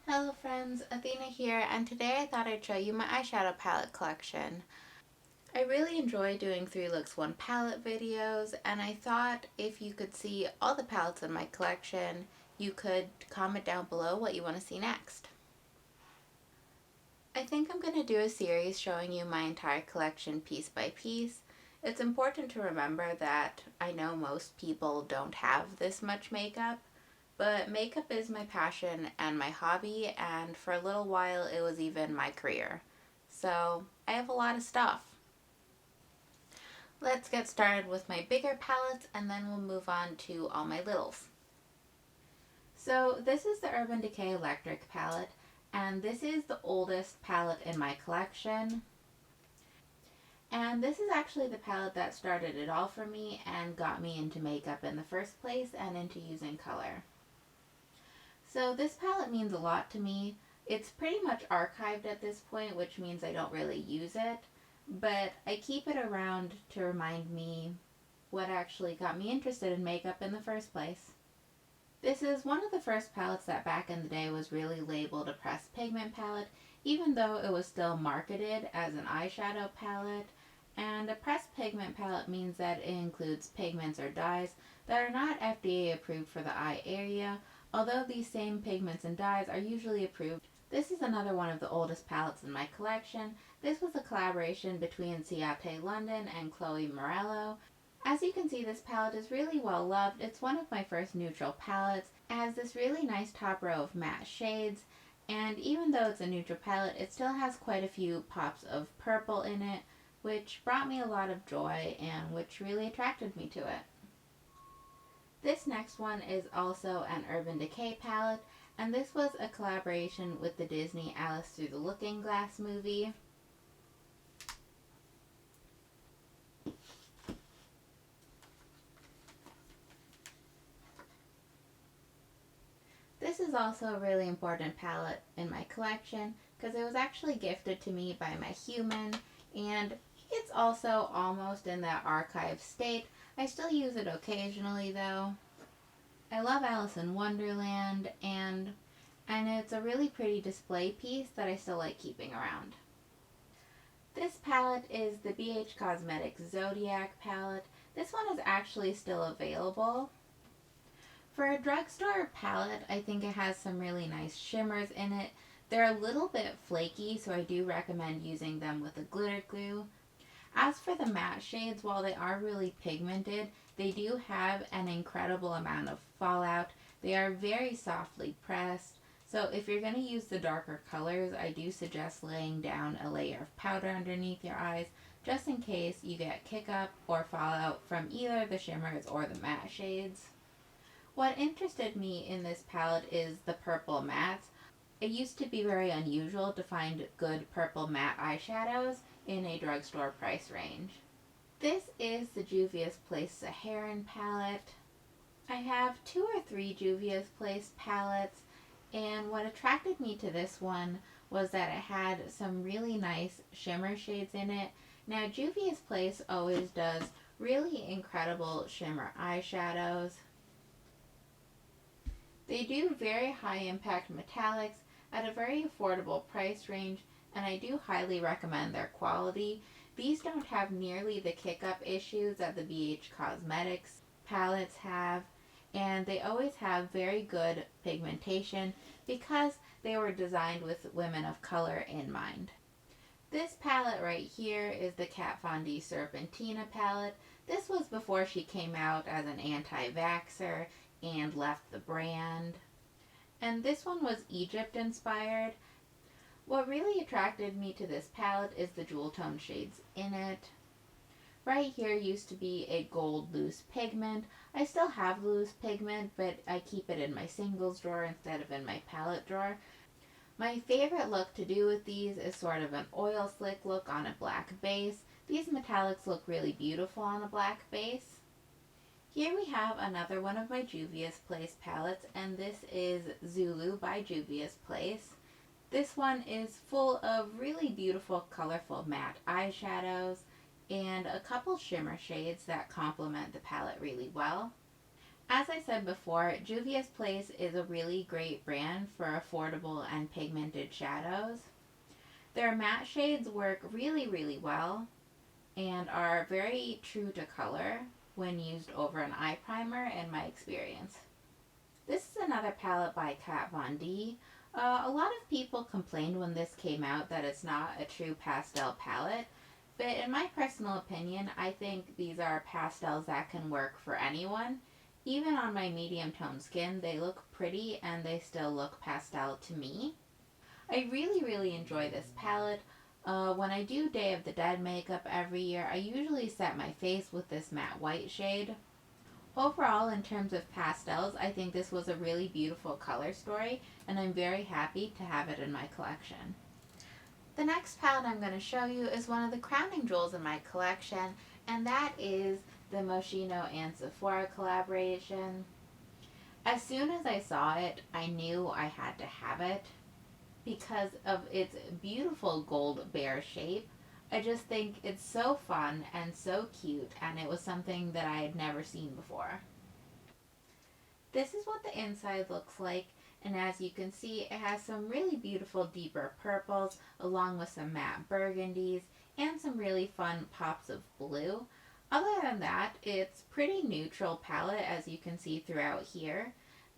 Hello friends, Athena here, and today I thought I'd show you my eyeshadow palette collection. I really enjoy doing 3 looks 1 palette videos, and I thought if you could see all the palettes in my collection, you could comment down below what you want to see next. I think I'm going to do a series showing you my entire collection piece by piece. It's important to remember that I know most people don't have this much makeup, but makeup is my passion and my hobby, and for a little while it was even my career. So I have a lot of stuff. Let's get started with my bigger palettes and then we'll move on to all my littles. So this is the Urban Decay Electric palette, and this is the oldest palette in my collection. And this is actually the palette that started it all for me and got me into makeup in the first place and into using color. So this palette means a lot to me. It's pretty much archived at this point, which means I don't really use it, but I keep it around to remind me what actually got me interested in makeup in the first place. This is one of the first palettes that back in the day was really labeled a pressed pigment palette, even though it was still marketed as an eyeshadow palette. And a pressed pigment palette means that it includes pigments or dyes that are not FDA approved for the eye area, although these same pigments and dyes are usually approved. This is another one of the oldest palettes in my collection. This was a collaboration between Ciate London and Chloe Morello. As you can see, this palette is really well loved. It's one of my first neutral palettes. It has this really nice top row of matte shades, and even though it's a neutral palette, it still has quite a few pops of purple in it, which brought me a lot of joy and which really attracted me to it. This next one is also an Urban Decay palette, and this was a collaboration with the Disney Alice Through the Looking Glass movie. This is also a really important palette in my collection because it was actually gifted to me by my human, and it's also almost in that archive state. I still use it occasionally though. I love Alice in Wonderland, and it's a really pretty display piece that I still like keeping around. This palette is the BH Cosmetics Zodiac palette. This one is actually still available. For a drugstore palette, I think it has some really nice shimmers in it. They're a little bit flaky, so I do recommend using them with a glitter glue. As for the matte shades, while they are really pigmented, they do have an incredible amount of fallout. They are very softly pressed, so if you're going to use the darker colors, I do suggest laying down a layer of powder underneath your eyes, just in case you get kick up or fallout from either the shimmers or the matte shades. What interested me in this palette is the purple mattes. It used to be very unusual to find good purple matte eyeshadows in a drugstore price range. This is the Juvia's Place Saharan palette. I have 2 or 3 Juvia's Place palettes, and what attracted me to this one was that it had some really nice shimmer shades in it. Now, Juvia's Place always does really incredible shimmer eyeshadows. They do very high impact metallics at a very affordable price range, and I do highly recommend their quality. These don't have nearly the kick up issues that the BH Cosmetics palettes have, and they always have very good pigmentation because they were designed with women of color in mind. This palette right here is the Kat Von D Serpentina palette. This was before she came out as an anti-vaxxer and left the brand. And this one was Egypt inspired. What really attracted me to this palette is the jewel tone shades in it. Right here used to be a gold loose pigment. I still have loose pigment, but I keep it in my singles drawer instead of in my palette drawer. My favorite look to do with these is sort of an oil slick look on a black base. These metallics look really beautiful on a black base. Here we have another one of my Juvia's Place palettes, and this is Zulu by Juvia's Place. This one is full of really beautiful, colorful matte eyeshadows and a couple shimmer shades that complement the palette really well. As I said before, Juvia's Place is a really great brand for affordable and pigmented shadows. Their matte shades work really, really well and are very true to color when used over an eye primer in my experience. This is another palette by Kat Von D. A lot of people complained when this came out that it's not a true pastel palette, but in my personal opinion, I think these are pastels that can work for anyone. Even on my medium toned skin, they look pretty and they still look pastel to me. I really, really enjoy this palette. When I do Day of the Dead makeup every year, I usually set my face with this matte white shade. Overall, in terms of pastels, I think this was a really beautiful color story, and I'm very happy to have it in my collection. The next palette I'm going to show you is one of the crowning jewels in my collection, and that is the Moschino and Sephora collaboration. As soon as I saw it, I knew I had to have it because of its beautiful gold bear shape. I just think it's so fun and so cute, and it was something that I had never seen before. This is what the inside looks like, and as you can see, it has some really beautiful deeper purples along with some matte burgundies and some really fun pops of blue. Other than that, it's pretty neutral palette as you can see throughout here,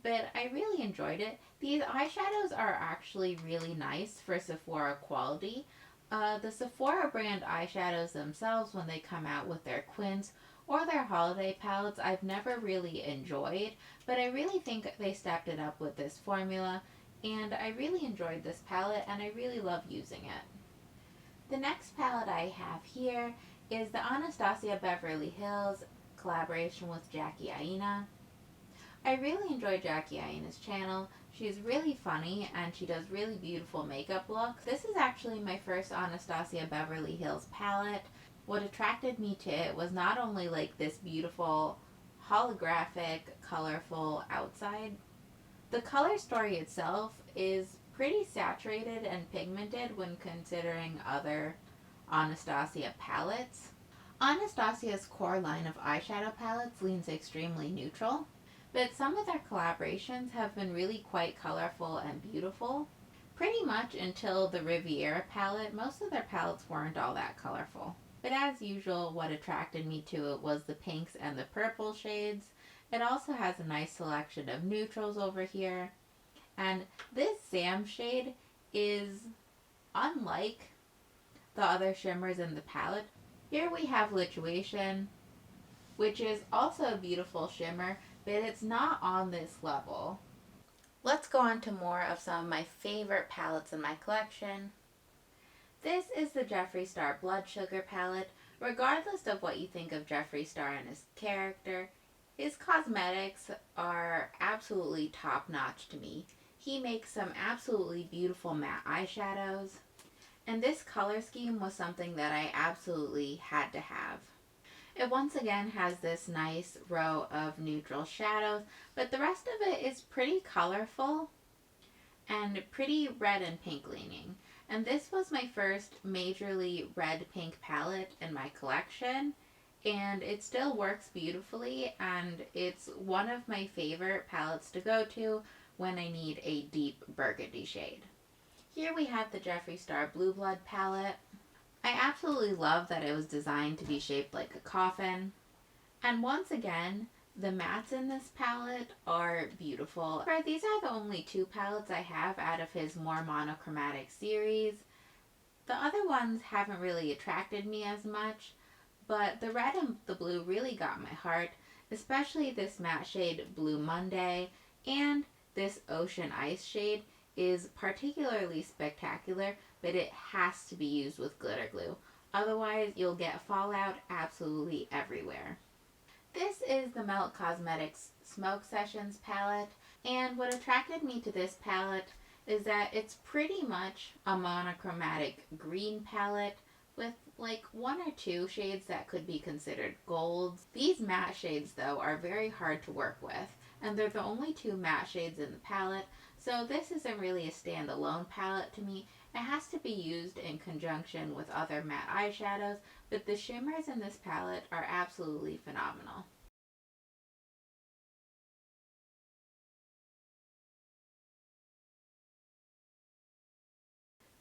but I really enjoyed it. These eyeshadows are actually really nice for Sephora quality. The Sephora brand eyeshadows themselves, when they come out with their quints or their holiday palettes, I've never really enjoyed, but I really think they stepped it up with this formula, and I really enjoyed this palette and I really love using it. The next palette I have here is the Anastasia Beverly Hills collaboration with Jackie Aina. I really enjoy Jackie Aina's channel. She's really funny and she does really beautiful makeup looks. This is actually my first Anastasia Beverly Hills palette. What attracted me to it was not only like this beautiful holographic, colorful outside. The color story itself is pretty saturated and pigmented when considering other Anastasia palettes. Anastasia's core line of eyeshadow palettes leans extremely neutral, but some of their collaborations have been really quite colorful and beautiful. Pretty much until the Riviera palette, most of their palettes weren't all that colorful. But as usual, what attracted me to it was the pinks and the purple shades. It also has a nice selection of neutrals over here. And this Sam shade is unlike the other shimmers in the palette. Here we have Lituation, which is also a beautiful shimmer, but it's not on this level. Let's go on to more of some of my favorite palettes in my collection. This is the Jeffree Star Blood Sugar palette. Regardless of what you think of Jeffree Star and his character, his cosmetics are absolutely top notch to me. He makes some absolutely beautiful matte eyeshadows, and this color scheme was something that I absolutely had to have. It once again has this nice row of neutral shadows, but the rest of it is pretty colorful and pretty red and pink leaning. And this was my first majorly red pink palette in my collection, and it still works beautifully, and it's one of my favorite palettes to go to when I need a deep burgundy shade. Here we have the Jeffree Star Blue Blood palette. I absolutely love that it was designed to be shaped like a coffin. And once again, the mattes in this palette are beautiful. These are the only two palettes I have out of his more monochromatic series. The other ones haven't really attracted me as much, but the red and the blue really got my heart, especially this matte shade Blue Monday, and this Ocean Ice shade is particularly spectacular, but it has to be used with glitter glue. Otherwise, you'll get fallout absolutely everywhere. This is the Melt Cosmetics Smoke Sessions palette, and what attracted me to this palette is that it's pretty much a monochromatic green palette with like one or two shades that could be considered golds. These matte shades though are very hard to work with, and they're the only two matte shades in the palette, so this isn't really a standalone palette to me. It has to be used in conjunction with other matte eyeshadows, but the shimmers in this palette are absolutely phenomenal.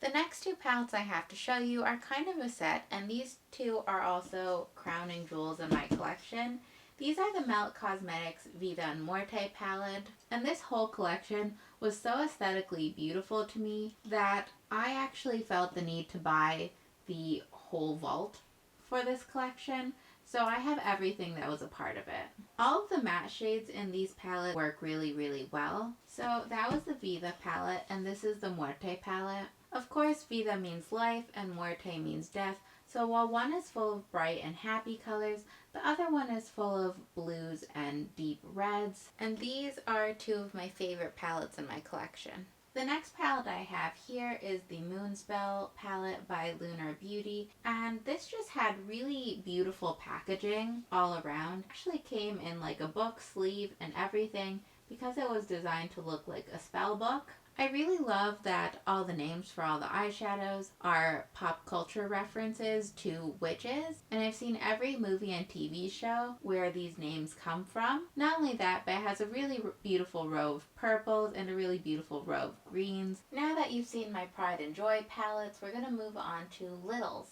The next two palettes I have to show you are kind of a set, and these two are also crowning jewels in my collection. These are the Melt Cosmetics Vida and Muerte palette, and this whole collection was so aesthetically beautiful to me that I actually felt the need to buy the whole vault for this collection. So I have everything that was a part of it. All of the matte shades in these palettes work really, really well. So that was the Vida palette, and this is the Muerte palette. Of course, Vida means life and Muerte means death. So while one is full of bright and happy colors, the other one is full of blues and deep reds. And these are two of my favorite palettes in my collection. The next palette I have here is the Moonspell palette by Lunar Beauty, and this just had really beautiful packaging all around. It actually came in like a book sleeve and everything because it was designed to look like a spell book. I really love that all the names for all the eyeshadows are pop culture references to witches, and I've seen every movie and TV show where these names come from. Not only that, but it has a really beautiful row of purples and a really beautiful row of greens. Now that you've seen my Pride and Joy palettes, we're going to move on to Littles.